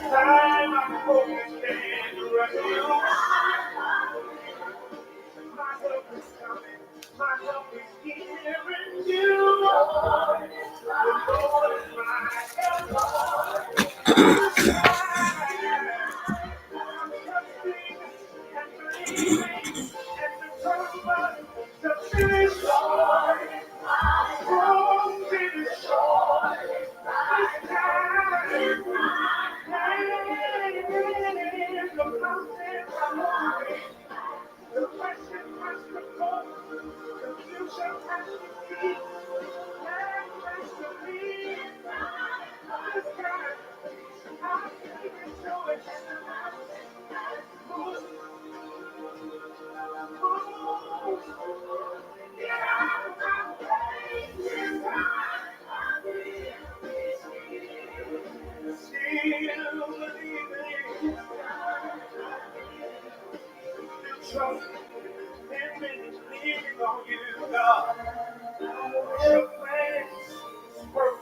time I'm focused and ready. My help is coming. My help is here in you. The Lord is my help. I'm trusting and believing and determined to finish Lord. Oh, finish Lord. This time, the mountains are moving. The question must become, the future has to be, and has to be. This time, I believe in joy. Move, get out of my way. This time, still believing, trust and believing on you, God. Your plans work.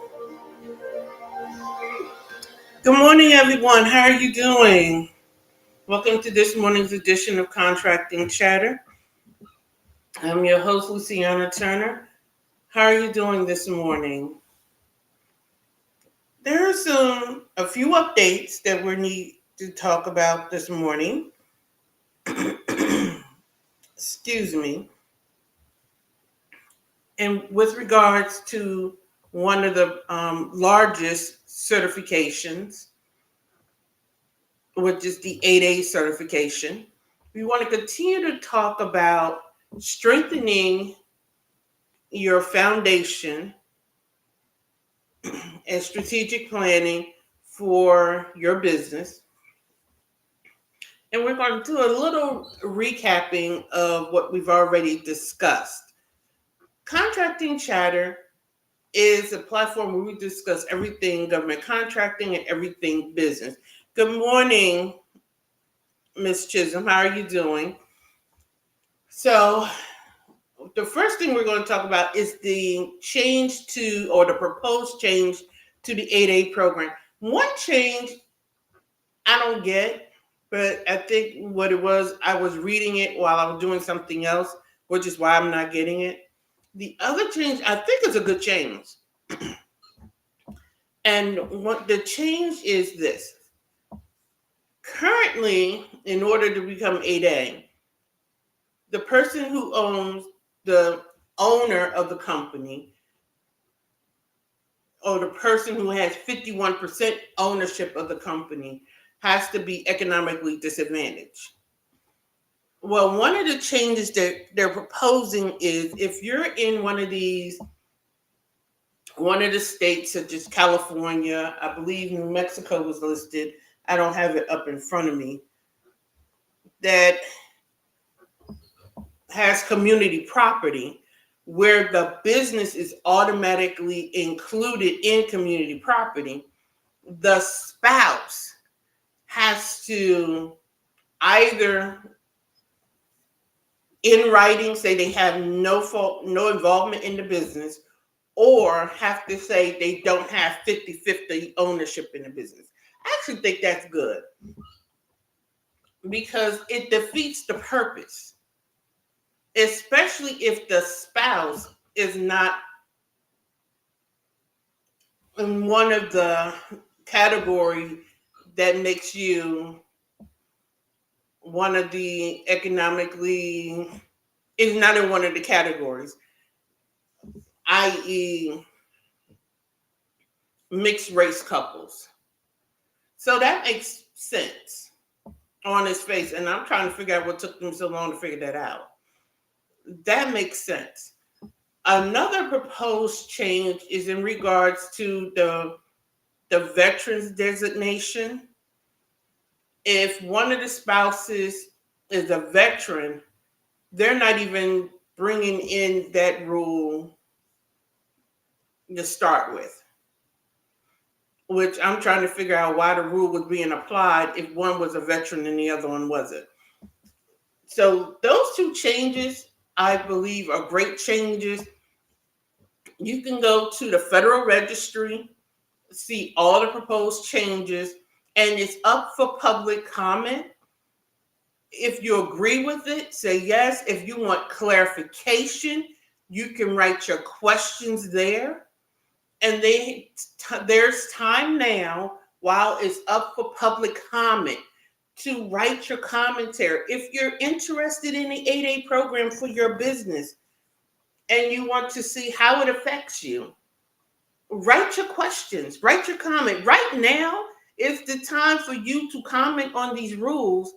Good morning, everyone. How are you doing? Welcome to this morning's edition of Contracting Chatter. I'm your host, Luciana Turner. How are you doing this morning? There are a few updates that we need to talk about this morning. Excuse me. And with regards to one of the largest certifications, which is the 8A certification, we want to continue to talk about strengthening your foundation and strategic planning for your business. And we're going to do a little recapping of what we've already discussed. Contracting Chatter is a platform where we discuss everything government contracting and everything business. Good morning, Ms. Chisholm. How are you doing? So, the first thing we're going to talk about is the change to, or the proposed change to the 8A program. One change I don't get, but I think what it was, I was reading it while I was doing something else, which is why I'm not getting it. The other change, I think, is a good change. And what the change is this. Currently, in order to become 8A, the person who owns the owner of the company, or the person who has 51% ownership of the company, has to be economically disadvantaged. Well, one of the changes that they're proposing is if you're in one of the states such as California, I believe New Mexico was listed, I don't have it up in front of me, that has community property where the business is automatically included in community property, the spouse has to either in writing say they have no involvement in the business, or have to say they don't have 50-50 ownership in the business. I actually think that's good because it defeats the purpose, especially if the spouse is not in one of the categories that makes you one of the economically, is not in one of the categories, i.e. mixed race couples. So that makes sense on its face. And I'm trying to figure out what took them so long to figure that out. That makes sense. Another proposed change is in regards to the veterans designation. If one of the spouses is a veteran, they're not even bringing in that rule to start with, which I'm trying to figure out why the rule was being applied if one was a veteran and the other one wasn't. So those two changes, I believe, are great changes. You can go to the Federal Registry, see all the proposed changes, and it's up for public comment. If you agree with it, say yes. If you want clarification, you can write your questions there. And there's time now while it's up for public comment to write your commentary. If you're interested in the 8A program for your business and you want to see how it affects you, write your questions, write your comment. Right now is the time for you to comment on these rules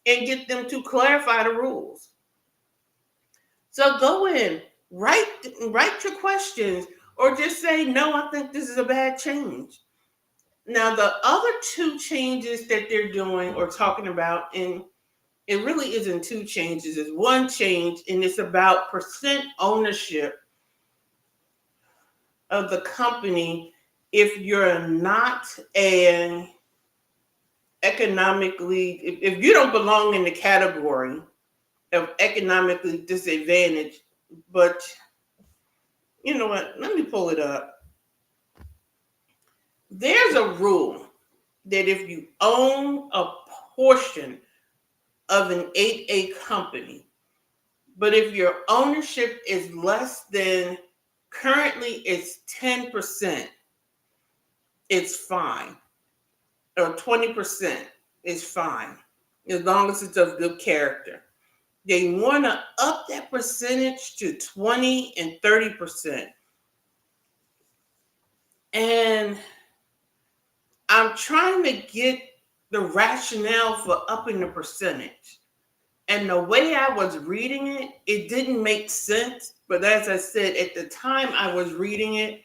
and get them to clarify the rules. So go in, write your questions, or just say, no, I think this is a bad change. Now, the other two changes that they're doing or talking about, and it really isn't two changes, it's one change, and it's about percent ownership of the company if you're not an economically, if you don't belong in the category of economically disadvantaged. But you know what? Let me pull it up. There's a rule that if you own a portion of an 8A company, but if your ownership is less than, currently it's 10%, it's fine. Or 20% is fine, as long as it's of good character. They want to up that percentage to 20 and 30%. And I'm trying to get the rationale for upping the percentage. And the way I was reading it, it didn't make sense. But as I said, at the time I was reading it,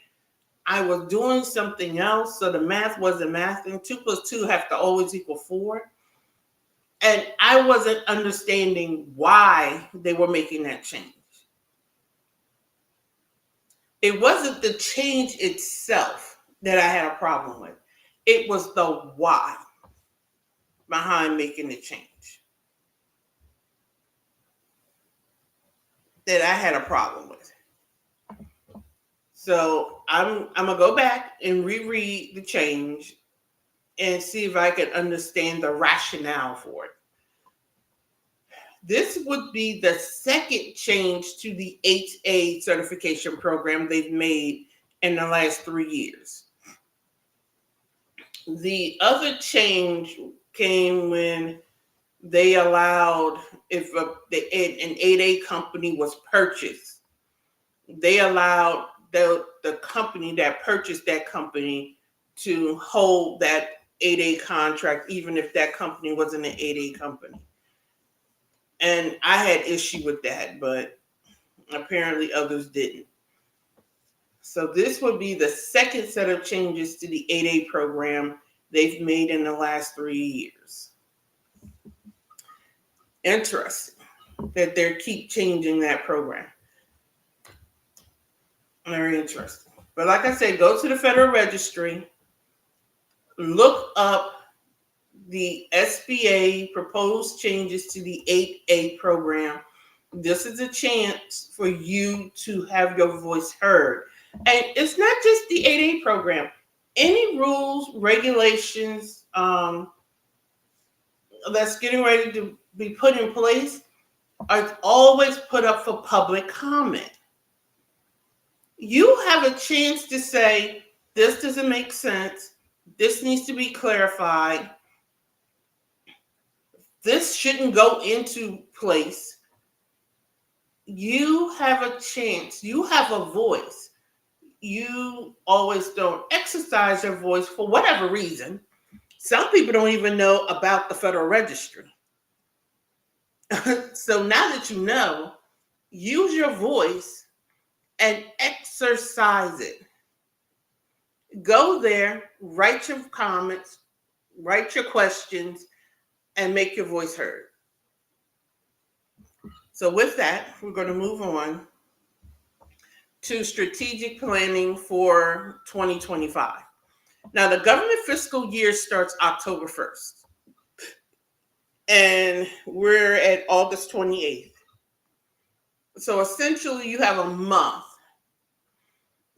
I was doing something else. So the math wasn't mathing. 2 plus 2 have to always equal 4. And I wasn't understanding why they were making that change. It wasn't the change itself that I had a problem with. It was the why behind making the change that I had a problem with. So I'm gonna go back and reread the change and see if I can understand the rationale for it. This would be the second change to the 8A certification program they've made in the last 3 years. The other change came when they allowed, if an 8A company was purchased, they allowed the company that purchased that company to hold that 8A contract, even if that company wasn't an 8A company. And I had issue with that, but apparently others didn't. So this would be the second set of changes to the 8A program they've made in the last 3 years. Interesting that they keep changing that program. Very interesting. But like I said, go to the Federal Registry, look up the SBA proposed changes to the 8A program. This is a chance for you to have your voice heard. And it's not just the 8A program. Any rules, regulations that's getting ready to be put in place are always put up for public comment. You have a chance to say, this doesn't make sense. This needs to be clarified. This shouldn't go into place. You have a chance. You have a voice. You always don't exercise your voice for whatever reason. Some people don't even know about the Federal Registry. So now that you know, use your voice and exercise it. Go there, write your comments, write your questions, and make your voice heard. So with that, we're going to move on to strategic planning for 2025. Now, the government fiscal year starts October 1st, and we're at August 28th. So essentially, you have a month.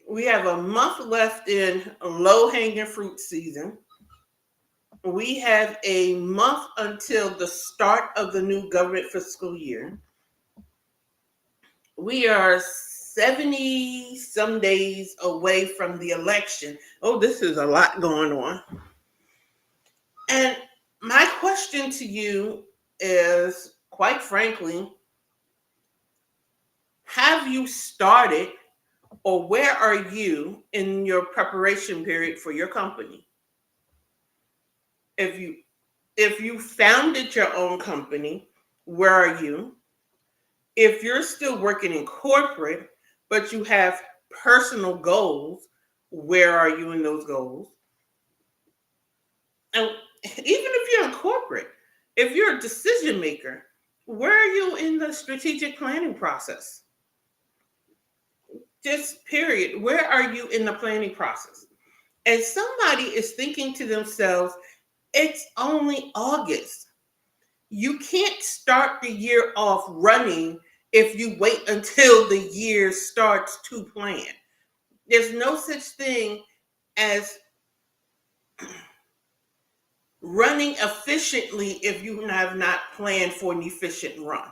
We have a month left in low-hanging fruit season. We have a month until the start of the new government fiscal year. We are 70 some days away from the election. Oh, this is a lot going on. And my question to you is, quite frankly, have you started, or where are you in your preparation period for your company? If you founded your own company, where are you? If you're still working in corporate, but you have personal goals, where are you in those goals? And even if you're in corporate, if you're a decision maker, where are you in the strategic planning process? Just period. Where are you in the planning process? And somebody is thinking to themselves, it's only August. You can't start the year off running if you wait until the year starts to plan. There's no such thing as running efficiently if you have not planned for an efficient run.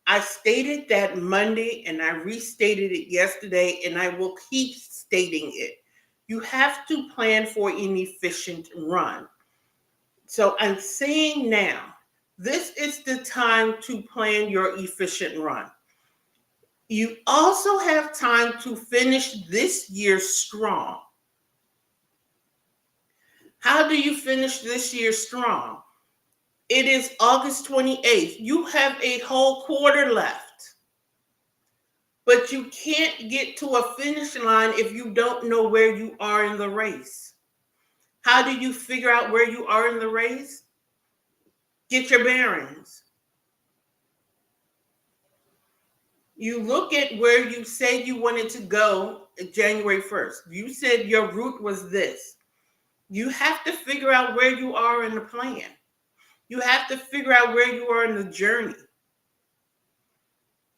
I stated that Monday and I restated it yesterday, and I will keep stating it. You have to plan for an efficient run. So I'm saying now, this is the time to plan your efficient run. You also have time to finish this year strong. How do you finish this year strong? It is August 28th. You have a whole quarter left. But you can't get to a finish line if you don't know where you are in the race. How do you figure out where you are in the race? Get your bearings. You look at where you said you wanted to go January 1st. You said your route was this. You have to figure out where you are in the plan. You have to figure out where you are in the journey.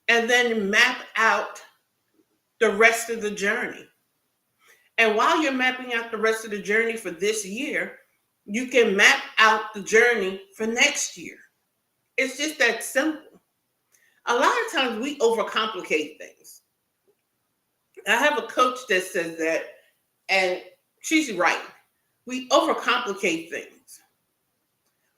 And then map out the rest of the journey. And while you're mapping out the rest of the journey for this year, you can map out the journey for next year. It's just that simple. A lot of times we overcomplicate things. I have a coach that says that, and she's right. We overcomplicate things.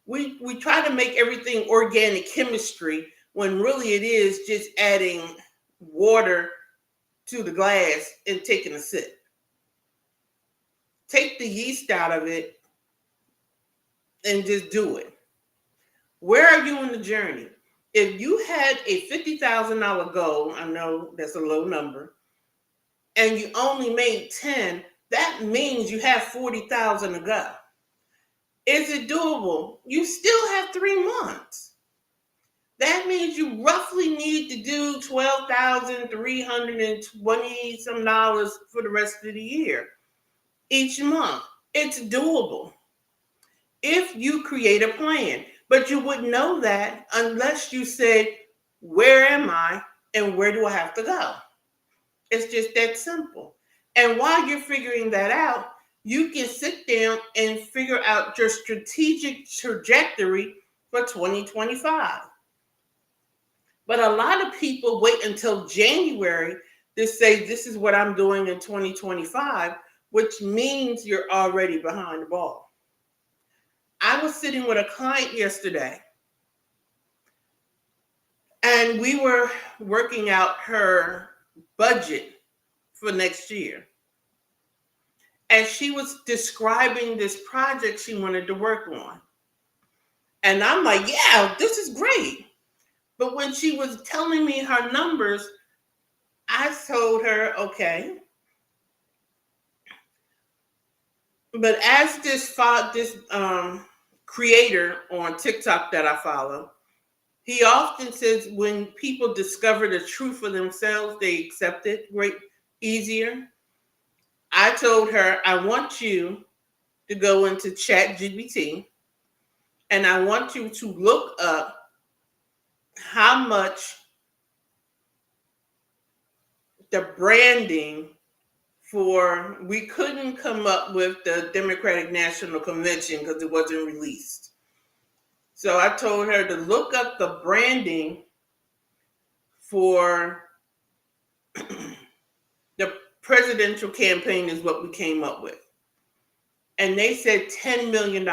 We try to make everything organic chemistry when really it is just adding water to the glass and taking a sip. Take the yeast out of it and just do it. Where are you in the journey? If you had a $50,000 goal, I know that's a low number, and you only made 10, that means you have 40,000 to go. Is it doable? You still have 3 months. That means you roughly need to do $12,320 some dollars for the rest of the year each month. It's doable if you create a plan. But you wouldn't know that unless you said, where am I and where do I have to go? It's just that simple. And while you're figuring that out, you can sit down and figure out your strategic trajectory for 2025. But a lot of people wait until January to say, this is what I'm doing in 2025, which means you're already behind the ball. I was sitting with a client yesterday, and we were working out her budget for next year. And she was describing this project she wanted to work on. And I'm like, yeah, this is great. But when she was telling me her numbers, I told her, okay. But as this creator on TikTok that I follow, he often says when people discover the truth for themselves, they accept it easier. I told her, I want you to go into ChatGPT and I want you to look up how much the branding we couldn't come up with the Democratic National Convention because it wasn't released. So I told her to look up the branding for the presidential campaign is what we came up with. And they said $10 million.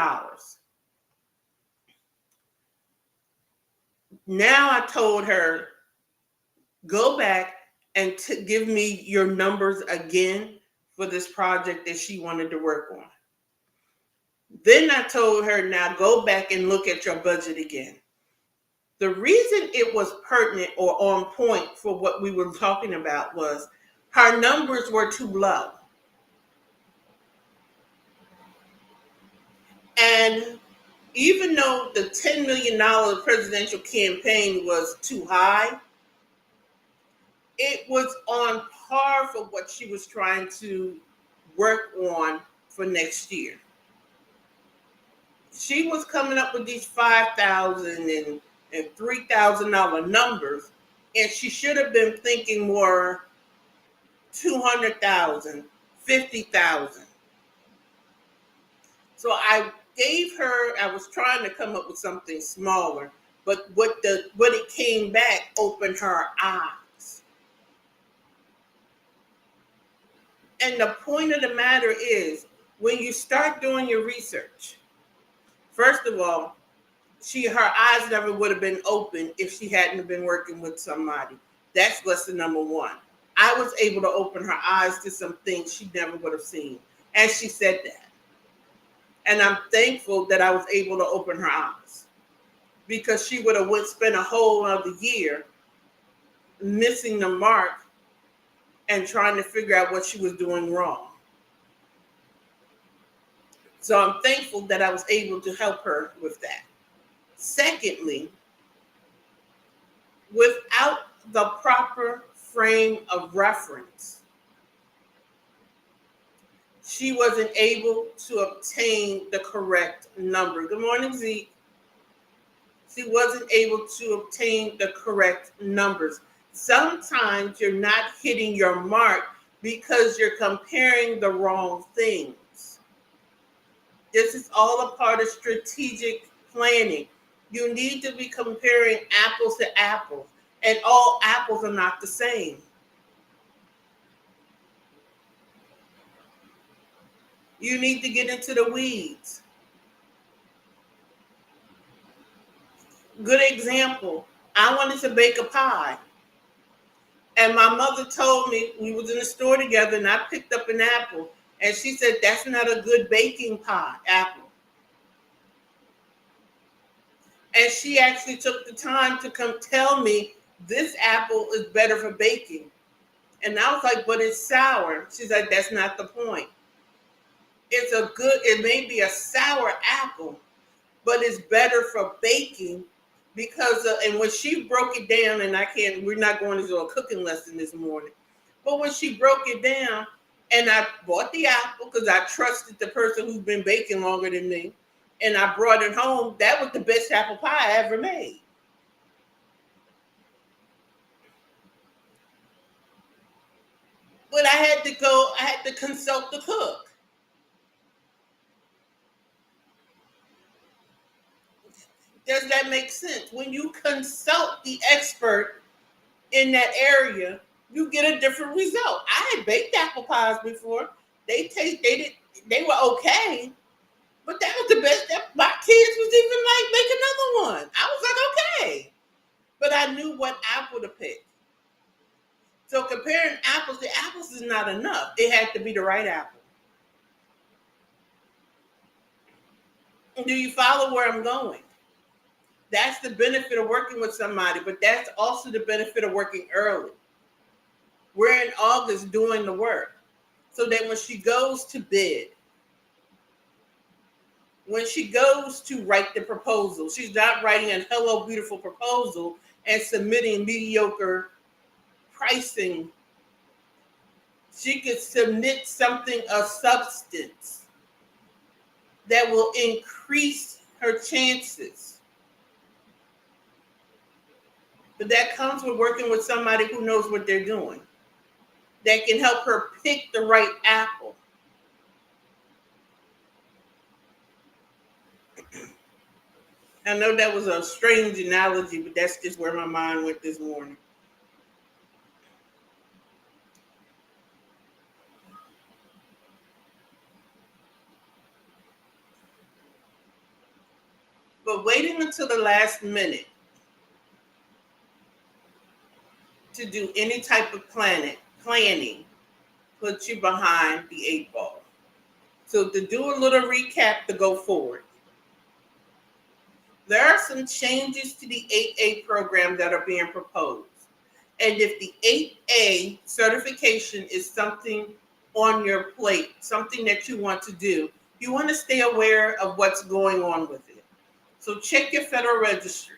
Now I told her, go back and give me your numbers again for this project that she wanted to work on. Then I told her, now go back and look at your budget again. The reason it was pertinent or on point for what we were talking about was her numbers were too low. And even though the $10 million presidential campaign was too high, it was on par for what she was trying to work on for next year. She was coming up with these $5,000 and $3,000 numbers, and she should have been thinking more $200,000, $50,000. So I was trying to come up with something smaller, but what it came back opened her eyes. And the point of the matter is, when you start doing your research, first of all, her eyes never would have been open if she hadn't been working with somebody. That's lesson number one. I was able to open her eyes to some things she never would have seen. And she said that. And I'm thankful that I was able to open her eyes, because she would have spent a whole other year missing the mark and trying to figure out what she was doing wrong. So I'm thankful that I was able to help her with that. Secondly, without the proper frame of reference, she wasn't able to obtain the correct number. Good morning, Zeke. She wasn't able to obtain the correct numbers. Sometimes you're not hitting your mark because you're comparing the wrong things. This is all a part of strategic planning. You need to be comparing apples to apples, and all apples are not the same. You need to get into the weeds. Good example, I wanted to bake a pie. And my mother told me, we was in the store together, and I picked up an apple, and she said, that's not a good baking apple. And she actually took the time to come tell me, this apple is better for baking. And I was like, but it's sour. She's like, that's not the point. It may be a sour apple, but it's better for baking because and when she broke it down, and we're not going to do a cooking lesson this morning, but when she broke it down, and I bought the apple because I trusted the person who's been baking longer than me, and I brought it home, that was the best apple pie I ever made. But I had to consult the cook. Does that make sense? When you consult the expert in that area, you get a different result. I had baked apple pies before. They were okay, but that was the best. My kids was even like, make another one. I was like, okay, but I knew what apple to pick. So comparing apples to apples is not enough. It had to be the right apple. Do you follow where I'm going? That's the benefit of working with somebody, but that's also the benefit of working early. We're in August doing the work, so that when she goes to bid, when she goes to write the proposal, she's not writing a hello beautiful proposal and submitting mediocre pricing. She could submit something of substance that will increase her chances. But that comes with working with somebody who knows what they're doing. that can help her pick the right apple. I know that was a strange analogy, but that's just where my mind went this morning. But waiting until the last minute to do any type of planning puts you behind the eight ball. So to do a little recap to go forward, there are some changes to the 8A program that are being proposed. And if the 8A certification is something on your plate, something that you want to do, you want to stay aware of what's going on with it. So check your federal registry.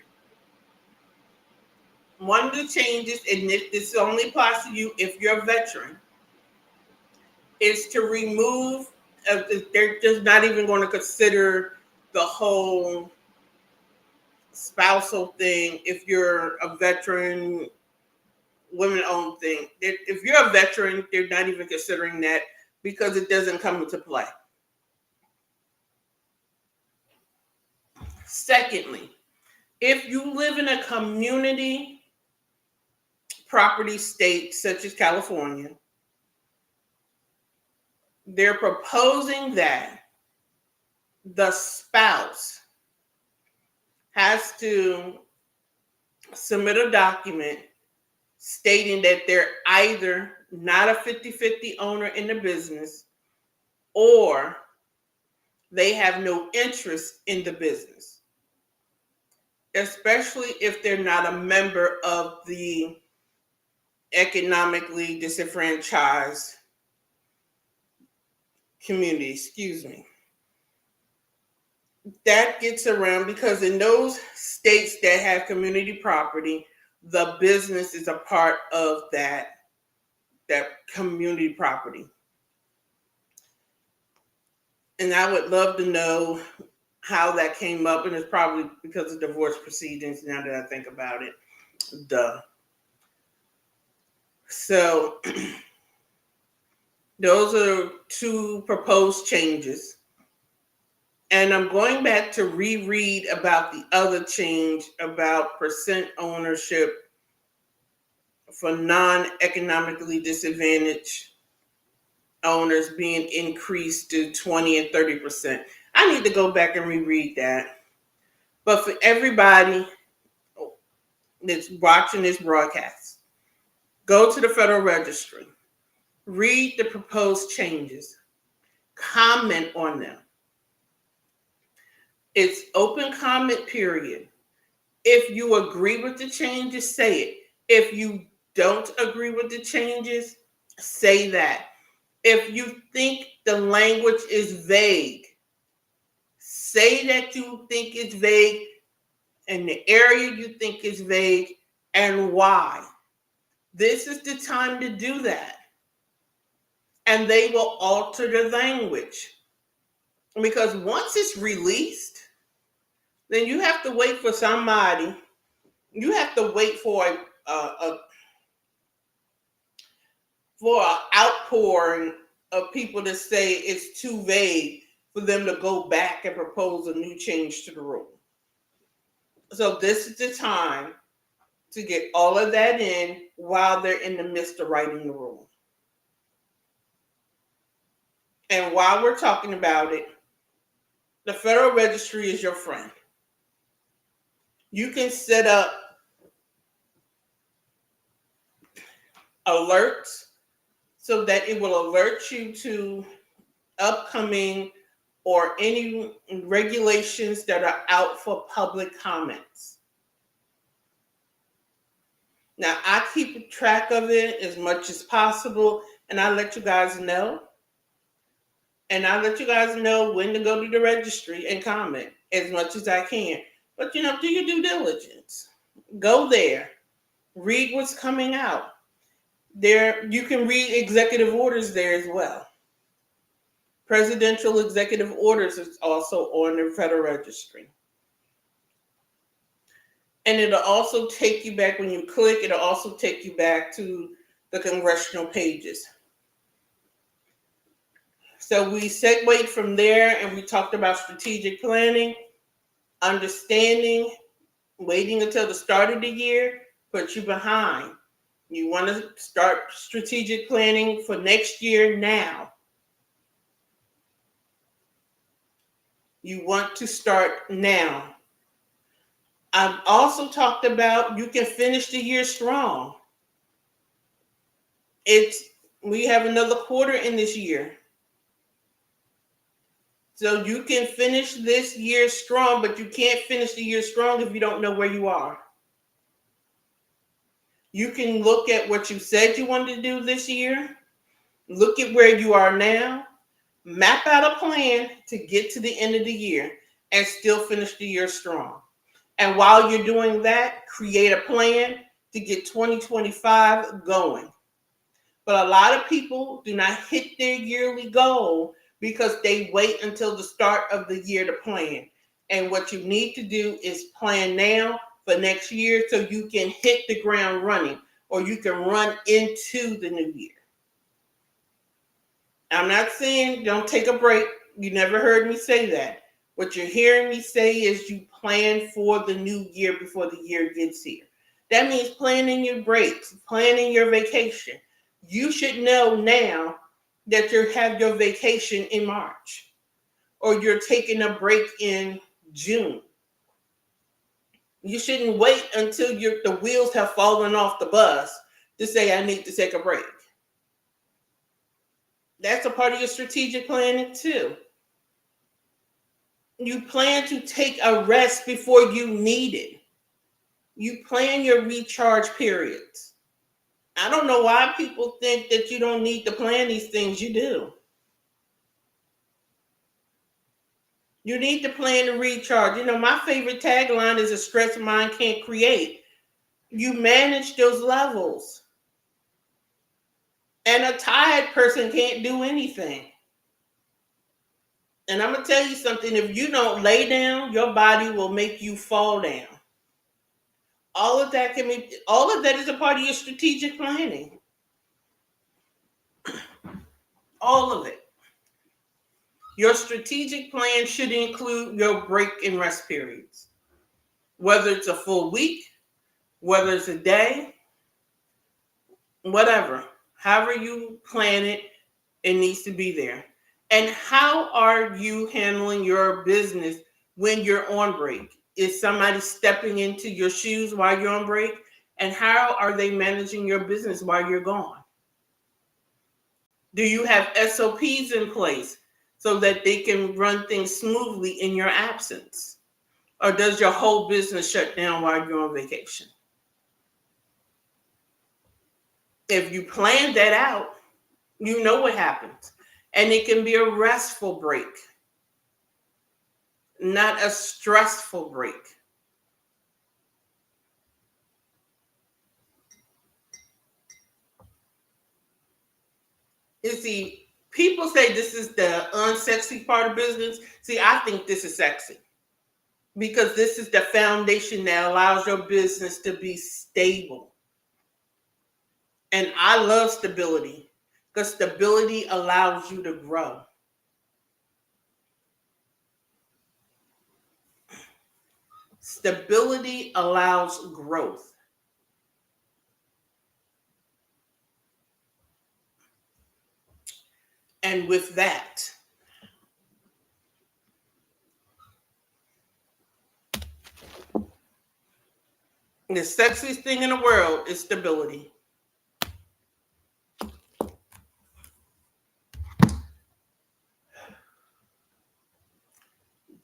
One of the changes, and this only applies to you if you're a veteran, is to remove, they're just not even going to consider the whole spousal thing if you're a veteran, women-owned thing. If you're a veteran, they're not even considering that because it doesn't come into play. Secondly, if you live in a community property state such as California, they're proposing that the spouse has to submit a document stating that they're either not a 50-50 owner in the business or they have no interest in the business, especially if they're not a member of the economically disenfranchised community, That gets around because in those states that have community property, the business is a part of that community property. And I would love to know how that came up, and it's probably because of divorce proceedings now that I think about it. Duh. So those are two proposed changes. And I'm going back to reread about the other change about percent ownership for non-economically disadvantaged owners being increased to 20 and 30%. I need to go back and reread that. But for everybody that's watching this broadcast, go to the Federal Registry, read the proposed changes, comment on them. It's open comment period. If you agree with the changes, say it. If you don't agree with the changes, say that. If you think the language is vague, say that you think it's vague and the area you think is vague and why. This is the time to do that. And they will alter the language. Because once it's released, then you have to wait for somebody. You have to wait for an outpouring of people to say it's too vague for them to go back and propose a new change to the rule. So this is the time to get all of that in while they're in the midst of writing the rule. And while we're talking about it, the Federal Registry is your friend. You can set up alerts so that it will alert you to upcoming or any regulations that are out for public comments. Now, I keep track of it as much as possible, and I let you guys know. And I let you guys know when to go to the registry and comment as much as I can. But, do your due diligence. Go there. Read what's coming out. There, you can read executive orders there as well. Presidential executive orders is also on the Federal Registry. And it'll also take you back, when you click, it'll also take you back to the congressional pages. So we segued from there and we talked about strategic planning, understanding, waiting until the start of the year puts you behind. You want to start strategic planning for next year now. You want to start now. I've also talked about you can finish the year strong. We have another quarter in this year. So you can finish this year strong, but you can't finish the year strong if you don't know where you are. You can look at what you said you wanted to do this year, look at where you are now, map out a plan to get to the end of the year and still finish the year strong. And while you're doing that, create a plan to get 2025 going. But a lot of people do not hit their yearly goal because they wait until the start of the year to plan. And what you need to do is plan now for next year so you can hit the ground running or you can run into the new year. I'm not saying don't take a break. You never heard me say that. What you're hearing me say is you plan for the new year before the year gets here. That means planning your breaks, planning your vacation. You should know now that you have your vacation in March or you're taking a break in June. You shouldn't wait until the wheels have fallen off the bus to say, I need to take a break. That's a part of your strategic planning too. You plan to take a rest before you need it. You plan your recharge periods. I don't know why people think that you don't need to plan these things. You do. You need to plan to recharge. My favorite tagline is a stressed mind can't create. You manage those levels. And a tired person can't do anything. And I'm going to tell you something. If you don't lay down, your body will make you fall down. All of that is a part of your strategic planning. All of it. Your strategic plan should include your break and rest periods. Whether it's a full week, whether it's a day, whatever. However you plan it, it needs to be there. And how are you handling your business when you're on break? Is somebody stepping into your shoes while you're on break? And how are they managing your business while you're gone? Do you have SOPs in place so that they can run things smoothly in your absence? Or does your whole business shut down while you're on vacation? If you plan that out, you know what happens. And it can be a restful break, not a stressful break. You see, people say this is the unsexy part of business. See, I think this is sexy because this is the foundation that allows your business to be stable. And I love stability because stability allows you to grow. Stability allows growth. And with that, the sexiest thing in the world is stability.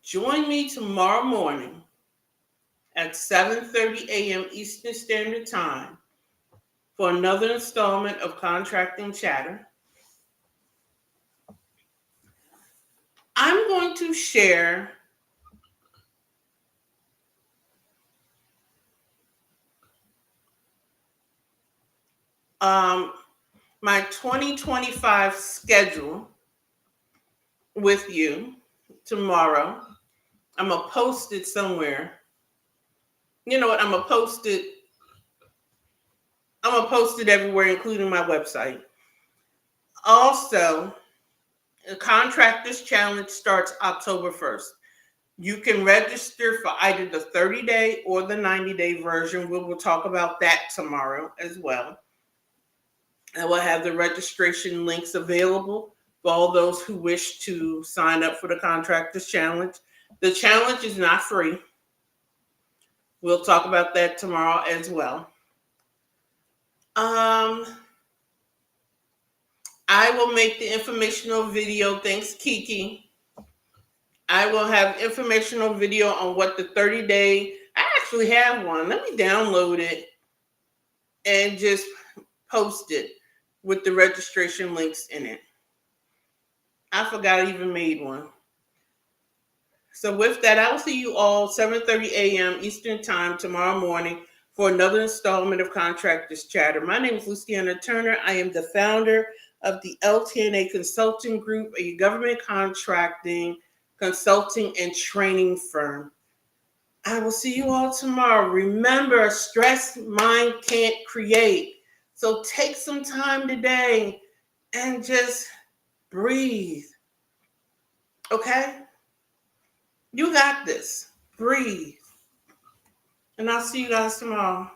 Join me tomorrow morning at 7:30 a.m. Eastern Standard Time for another installment of Contracting Chatter. I'm going to share my 2025 schedule with you tomorrow. I'm going to post it somewhere. You know what? I'm going to post it I'm going to post it everywhere, including my website. Also, the Contractors Challenge starts October 1st. You can register for either the 30-day or the 90-day version. We will talk about that tomorrow as well. I will have the registration links available for all those who wish to sign up for the Contractors Challenge. The challenge is not free. We'll talk about that tomorrow as well. I will make the informational video. Thanks, Kiki. I will have informational video on what the 30-day, I actually have one. Let me download it and just post it with the registration links in it. I forgot I even made one. So with that, I will see you all 7:30 a.m. Eastern Time tomorrow morning for another installment of Contractors Chatter. My name is Luciana Turner. I am the founder of the LT&A Consulting Group, a government contracting, consulting, and training firm. I will see you all tomorrow. Remember, a stressed mind can't create. So take some time today and just breathe. Okay? You got this. Breathe. And I'll see you guys tomorrow.